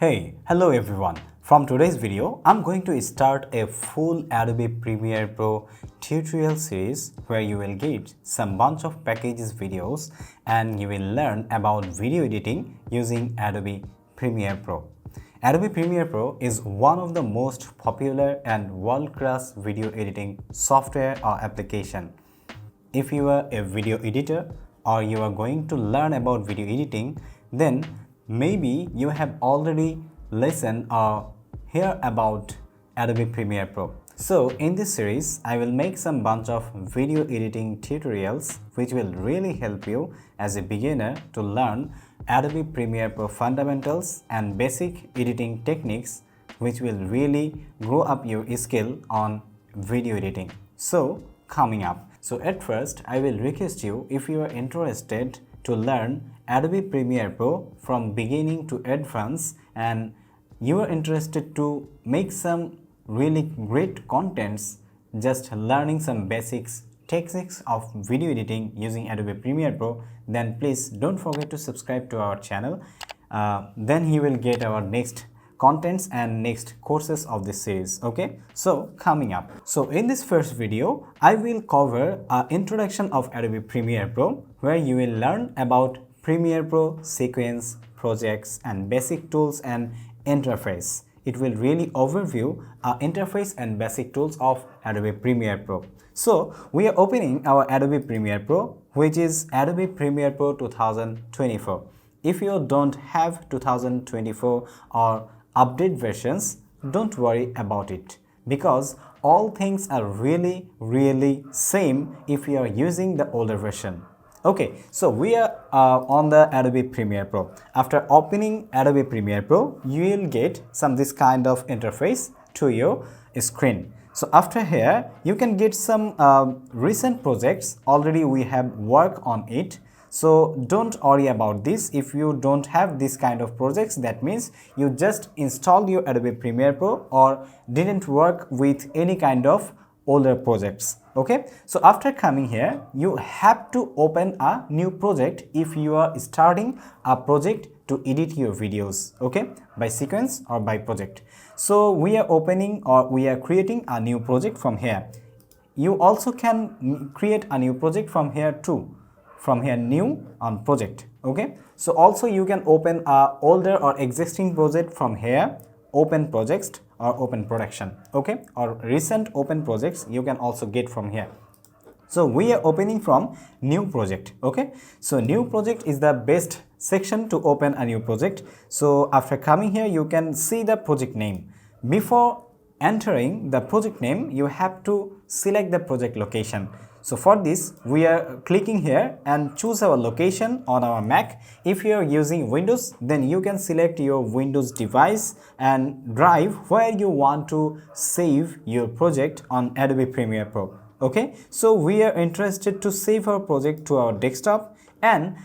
Hello everyone. From today's video, I'm going to start a full Adobe Premiere Pro tutorial series where you will get some bunch of packages videos and you will learn about video editing using Adobe Premiere Pro. Adobe Premiere Pro is one of the most popular and world-class video editing software or application. If you are a video editor or you are going to learn about video editing, then maybe you have already listened or hear about Adobe Premiere Pro. So in this series, I will make some bunch of video editing tutorials which will really help you as a beginner to learn Adobe Premiere Pro fundamentals and basic editing techniques which will really grow up your skill on video editing. So coming up. So at first, I will request you, if you are interested to learn Adobe Premiere Pro from beginning to advance and you are interested to make some really great contents, just learning some basics techniques of video editing using Adobe Premiere Pro, then please don't forget to subscribe to our channel. Then you will get our next contents and next courses of this series. Okay, so coming up. So in this first video, I will cover an introduction of Adobe Premiere Pro where you will learn about Premiere Pro sequence, projects and basic tools and interface. It will really overview our interface and basic tools of Adobe Premiere Pro. So we are opening our Adobe Premiere Pro, which is Adobe Premiere Pro 2024. If you don't have 2024 or update versions, don't worry about it because all things are really same if you are using the older version. Okay, so we are on the Adobe Premiere Pro. After opening Adobe Premiere Pro, you will get this kind of interface to your screen. So after here, you can get some recent projects. Already we have worked on it. So don't worry about this. If you don't have this kind of projects, that means you just installed your Adobe Premiere Pro or didn't work with any kind of older projects. Okay, so after coming here, you have to open a new project if you are starting a project to edit your videos, okay, by sequence or by project. So we are opening or we are creating a new project from here. You also can create a new project from here too. From here, new on project. Okay, so also you can open a older or existing project from here, open projects or open production, okay, or recent open projects you can also get from here. So we are opening from new project. Okay, so new project is the best section to open a new project. So after coming here, you can see the project name. Before entering the project name, you have to select the project location. So for this, we are clicking here and choose our location on our Mac. If you are using Windows, then you can select your Windows device and drive where you want to save your project on Adobe Premiere Pro. Okay, so we are interested to save our project to our desktop and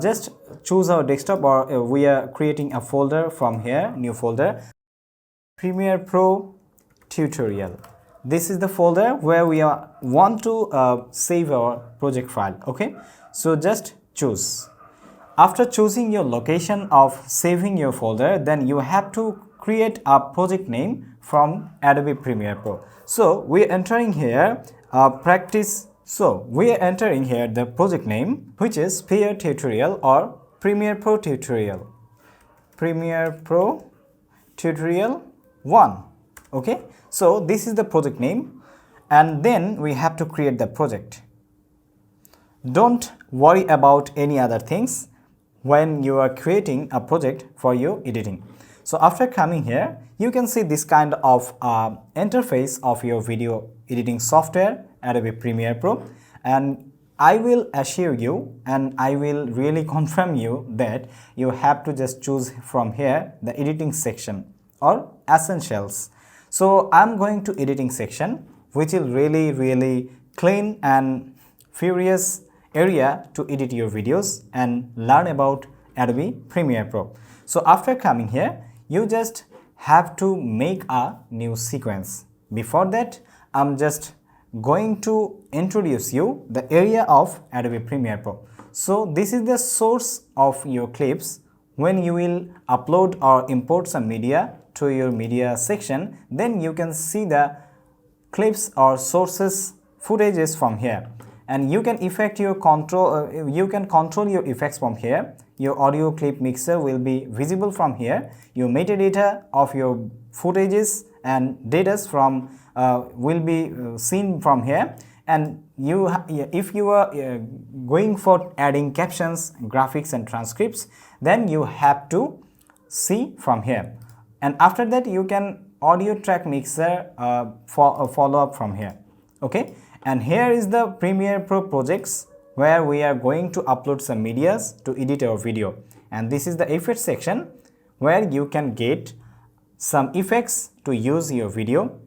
just choose our desktop, or we are creating a folder from here, new folder, Premiere Pro tutorial. This is the folder where we want to save our project file. Okay, so just choose. After choosing your location of saving your folder, then you have to create a project name from Adobe Premiere Pro. So we are entering here practice. So we are entering here the project name, which is Premiere Tutorial or Premiere Pro Tutorial. Premiere Pro Tutorial 1. Okay, so this is the project name and then we have to create the project. Don't worry about any other things when you are creating a project for your editing. So after coming here, you can see this kind of interface of your video editing software, Adobe Premiere Pro, and I will assure you and I will really confirm you that you have to just choose from here the editing section or essentials. So I'm going to editing section, which is really clean and furious area to edit your videos and learn about Adobe Premiere Pro. So after coming here, you just have to make a new sequence. Before that, I'm just going to introduce you the area of Adobe Premiere Pro. So this is the source of your clips when you will upload or import some media to your media section, then you can see the clips or sources footages from here, and you can you can control your effects from here. Your audio clip mixer will be visible from here. Your metadata of your footages and data from will be seen from here, and if you are going for adding captions, graphics and transcripts, then you have to see from here, and after that you can audio track mixer follow up from here. Okay, and here is the Premiere Pro projects where we are going to upload some medias to edit our video, and this is the effects section where you can get some effects to use your video,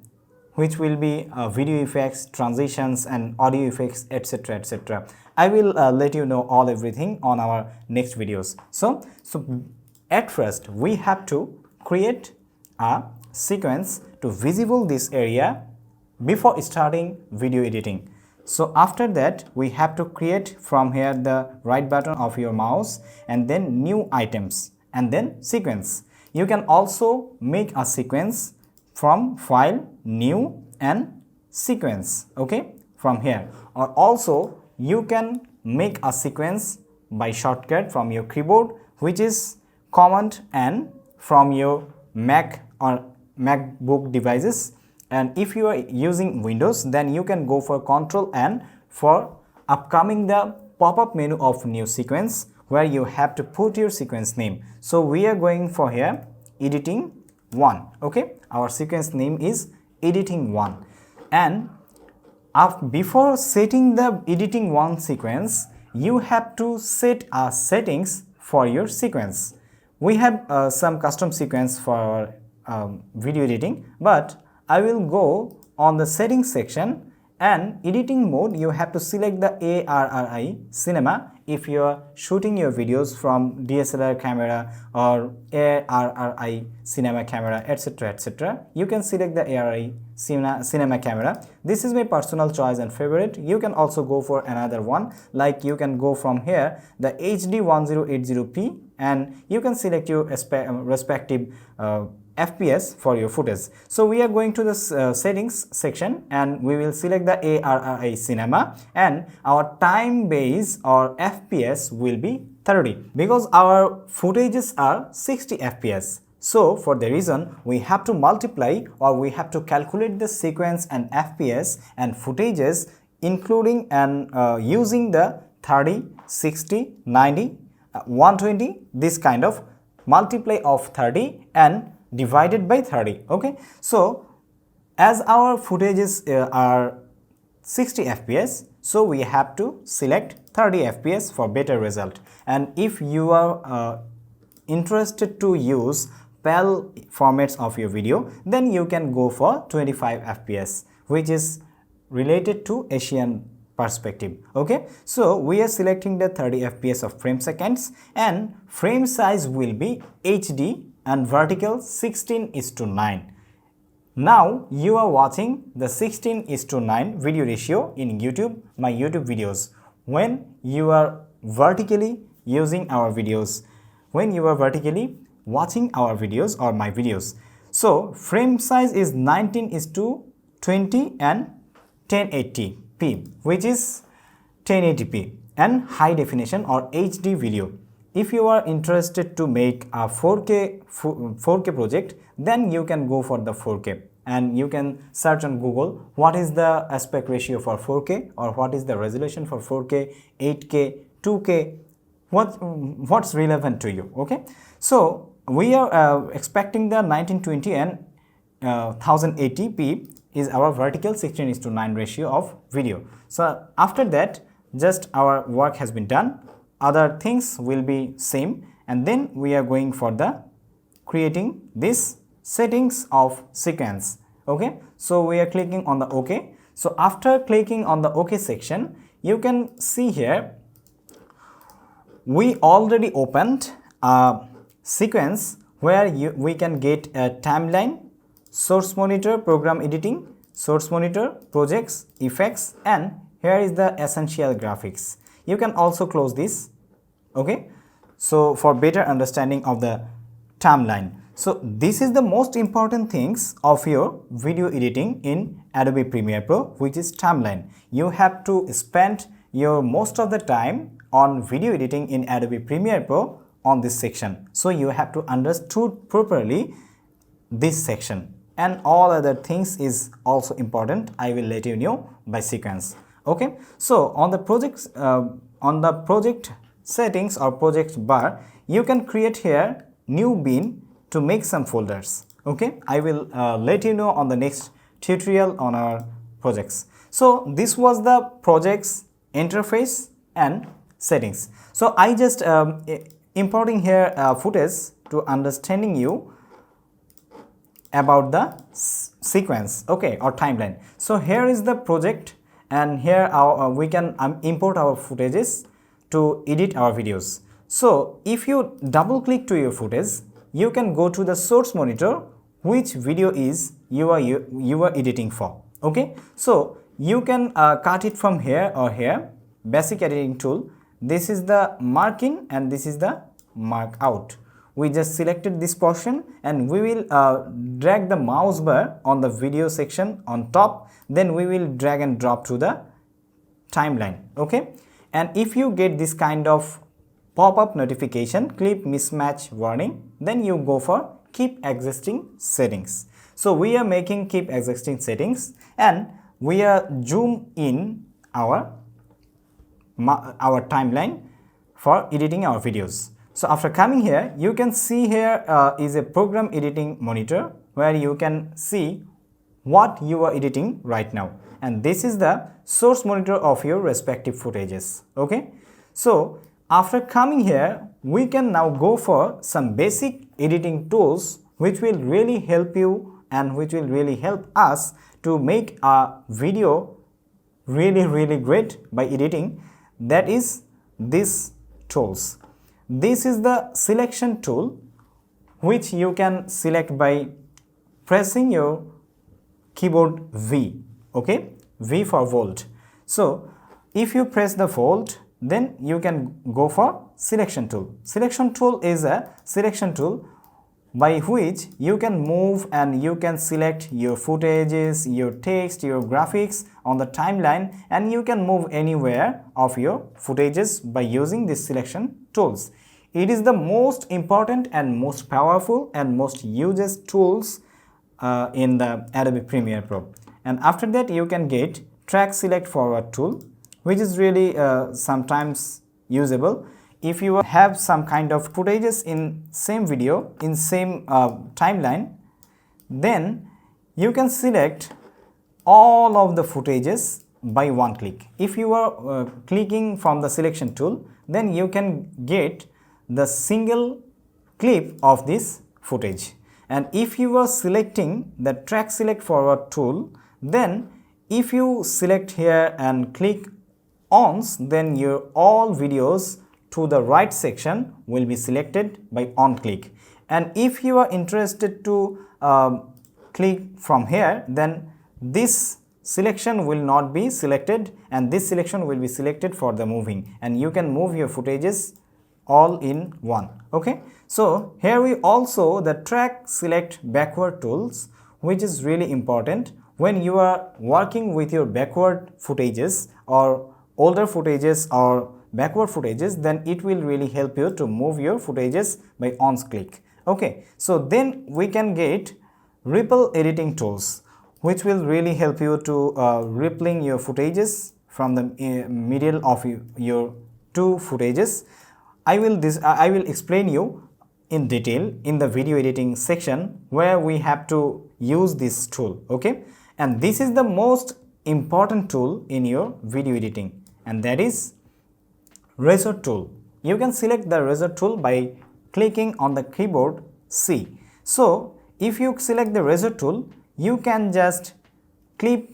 which will be video effects, transitions and audio effects, etc, etc. I will let you know all everything on our next videos. So at first we have to create a sequence to visible this area before starting video editing. So after that we have to create from here the right button of your mouse and then new items and then sequence. You can also make a sequence from file, new and sequence, okay, from here, or also you can make a sequence by shortcut from your keyboard, which is Command N from your Mac or MacBook devices, and if you are using Windows, then you can go for Ctrl N for upcoming the pop-up menu of new sequence where you have to put your sequence name. So we are going for here editing 1, okay, our sequence name is editing 1, and before setting the editing 1 sequence, you have to set settings for your sequence. We have some custom sequence for video editing, but I will go on the settings section, and editing mode you have to select the ARRI cinema if you are shooting your videos from DSLR camera or ARRI cinema camera, etc, etc. You can select the ARRI cinema camera. This is my personal choice and favorite. You can also go for another one, like you can go from here the HD 1080p, and you can select your respective FPS for your footage. So we are going to the settings section and we will select the ARRI cinema, and our time base or FPS will be 30 because our footages are 60 FPS. So for the reason we have to multiply or we have to calculate the sequence and FPS and footages including and using the 30, 60, 90, 120, this kind of multiply of 30 and divided by 30. Okay, so as our footages are 60 fps, so we have to select 30 fps for better result. And if you are interested to use PAL formats of your video, then you can go for 25 fps, which is related to Asian perspective. Okay, so we are selecting the 30 fps of frame seconds, and frame size will be HD and vertical 16:9. Now you are watching the 16:9 video ratio in YouTube, my YouTube videos. When you are vertically using our videos, when you are vertically watching our videos or my videos, so frame size is 19:20 and 1080p, which is 1080p and high definition or HD video. If you are interested to make a 4K project, then you can go for the 4K, and you can search on Google what is the aspect ratio for 4K or what is the resolution for 4K, 8K, 2K, what's relevant to you. Okay, so we are expecting the 1920 and 1080p is our vertical 16:9 ratio of video. So after that, just our work has been done. Other things will be same, and then we are going for the creating this settings of sequence. Okay, so we are clicking on the OK. So after clicking on the OK section, you can see here we already opened a sequence where we can get a timeline, source monitor, program editing, source monitor, projects, effects, and here is the essential graphics. You can also close this. Okay, So for better understanding of the timeline. So this is the most important things of your video editing in Adobe Premiere Pro, which is timeline. You have to spend your most of the time on video editing in Adobe Premiere Pro on this section. So you have to understood properly this section, and all other things is also important. I will let you know by sequence. Okay, so on the project settings or project bar, you can create here new bin to make some folders. Okay, I will let you know on the next tutorial on our projects. So this was the projects interface and settings. So I just importing here footage to understanding you about the sequence, okay, or timeline. So here is the project, and here we can import our footages to edit our videos. So if you double click to your footage, you can go to the source monitor which video is you are editing for. Okay, so you can cut it from here or here. Basic editing tool, this is the mark in and this is the mark out. We just selected this portion and we will drag the mouse bar on the video section on top, then we will drag and drop to the timeline. Okay, and if you get this kind of pop-up notification, clip mismatch warning, then you go for keep existing settings. So we are making keep existing settings and we are zoom in our timeline for editing our videos. So after coming here, you can see here is a program editing monitor where you can see what you are editing right now, and this is the source monitor of your respective footages. Okay, so after coming here, we can now go for some basic editing tools which will really help you and which will really help us to make a video really great by editing. That is these tools. This is the selection tool which you can select by pressing your keyboard V. Okay, V for volt. So if you press the volt, then you can go for selection tool. Selection tool is a selection tool by which you can move and you can select your footages, your text, your graphics on the timeline, and you can move anywhere of your footages by using these selection tools. It is the most important and most powerful and most used tools in the Adobe Premiere Pro. And after that you can get track select forward tool, which is really sometimes usable. If you have some kind of footages in same video, in same timeline, then you can select all of the footages by one click. If you are clicking from the selection tool, then you can get the single clip of this footage. And if you are selecting the track select forward tool, then if you select here and click ons, then your all videos to the right section will be selected by on click. And if you are interested to click from here, then this selection will not be selected and this selection will be selected for the moving, and you can move your footages all in one. Okay, so here we also the track select backward tools, which is really important when you are working with your backward footages or older footages or backward footages, then it will really help you to move your footages by on click. Okay, so then we can get ripple editing tools, which will really help you to rippling your footages from the middle of your two footages. I will explain you in detail in the video editing section where we have to use this tool. Okay, and this is the most important tool in your video editing, and that is razor tool. You can select the razor tool by clicking on the keyboard C. So if you select the razor tool, you can just clip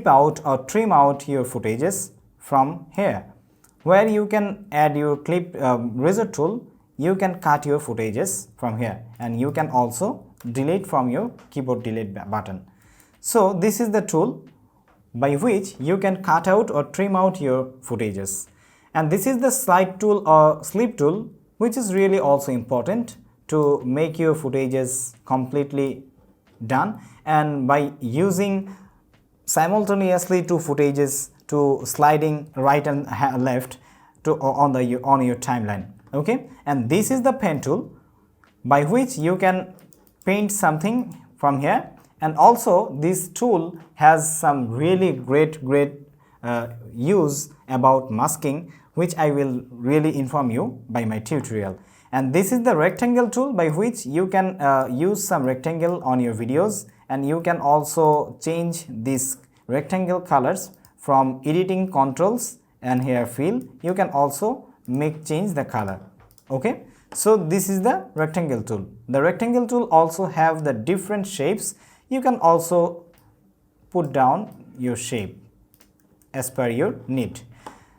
out or trim out your footages from here. Where you can add your clip razor tool, you can cut your footages from here, and you can also delete from your keyboard delete button. So this is the tool by which you can cut out or trim out your footages. And this is the slide tool or sleep tool, which is really also important to make your footages completely done. And by using simultaneously two footages to sliding right and left to on your timeline. Okay, and this is the pen tool by which you can paint something from here. And also this tool has some really great use about masking, which I will really inform you by my tutorial. And this is the rectangle tool by which you can use some rectangle on your videos, and you can also change these rectangle colors from editing controls, and here fill you can also change the color. Okay, so this is the rectangle tool. The rectangle tool also have the different shapes. You can also put down your shape as per your need.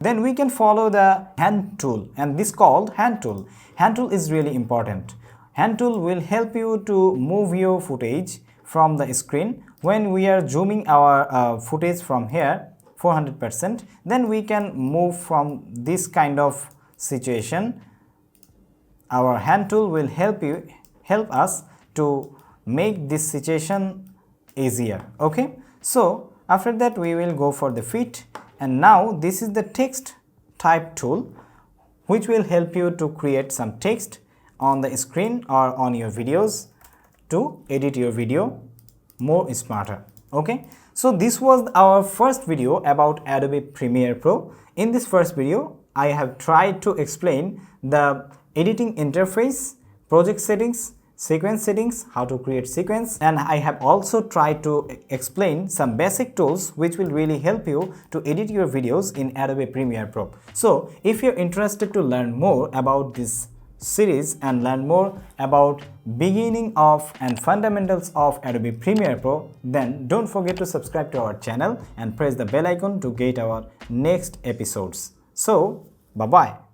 Then we can follow the hand tool, and this called hand tool. Hand tool is really important. Hand tool will help you to move your footage from the screen. When we are zooming our footage from here 400%, then we can move from this kind of situation. Our hand tool will help us to make this situation easier. Okay, so after that we will go for the fit. And now this is the text type tool, which will help you to create some text on the screen or on your videos to edit your video more smarter. Okay, so this was our first video about Adobe Premiere Pro. In this first video, I have tried to explain the editing interface, project settings, sequence settings, how to create sequence, and I have also tried to explain some basic tools which will really help you to edit your videos in Adobe Premiere Pro. So if you're interested to learn more about this series and learn more about beginning of and fundamentals of Adobe Premiere Pro, then don't forget to subscribe to our channel and press the bell icon to get our next episodes. So bye bye.